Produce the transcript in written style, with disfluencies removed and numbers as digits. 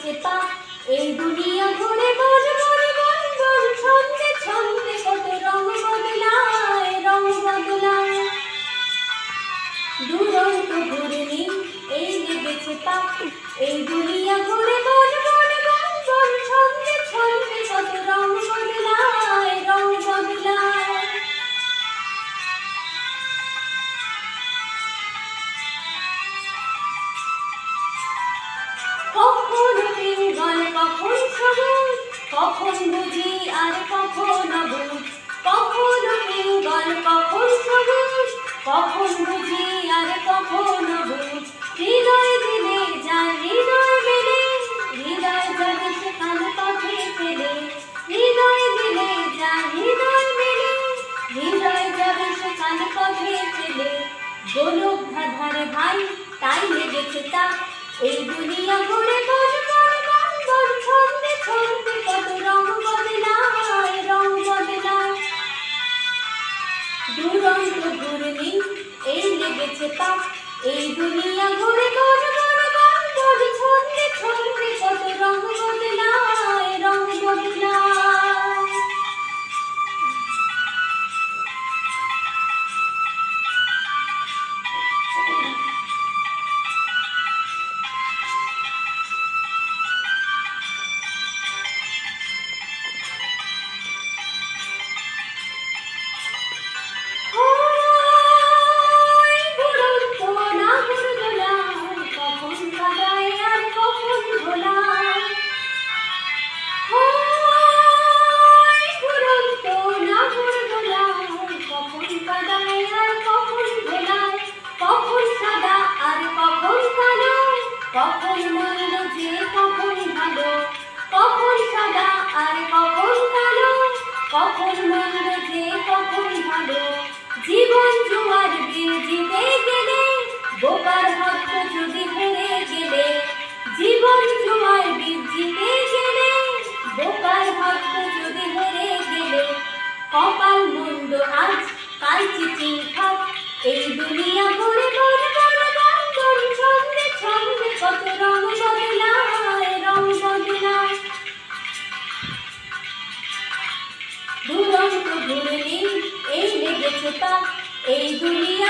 লেগেছে পা এই দুনিয়া ঘুরে বন বন বন বন ছন্দে ছন্দে কত রং বদলায় রং বদলায় দুরন্ত ঘুরনি এই লেগেছে পা এই দুনিয়া ঘুরে বন বন বন বন ছন্দে ছন্দে কত রং বদলায় রং বদলায় কখন পিঙ্গল কখন সবুজ কখন বুঝি আর কখন অবুঝ কখন পিঙ্গল কখন সবুজ কখন বুঝি আর কখন অবুঝ হৃদয় দিলে যার হৃদয় মেলে হৃদয় যাবে সেখান পথে ফেলে হৃদয় দিলে যার হৃদয় মেলে হৃদয় যাবে সেখান পথে ফেলে গোলক ধাঁধার ভাই তাই লেগেছে তা এই দুনিয়া ঘুরে বন বন বন বন ছন্দে ছন্দে কত রং বদলায় রং বদলায় দুরন্ত ঘুরনি এই লেগেছে পা এই দুনিয়া ঘুরে বন বন বন বন ছন্দে ছন্দে কত রং বদলায় রং বদলায় কখন মন্দ যে কখন ভালো কখন সাদা আর কখন কালো কখন মন্দ যে কখন ভালো জীবন জুয়ার বিল জিতে গেলে বোকার হত যদি হেরে গেলে জীবন জুয়ার বিল জিতে গেলে বোকার হত যদি হেরে গেলে কপাল মন্দ আজ কাল চিচিং খাপ এই দুনিয়া ঘুরে বন বন বন বন ছন্দে ছন্দে কত রং বদলায় রং বদলায় দুরন্ত ঘুরনি এই লেগেছে পা এই দুনিয়া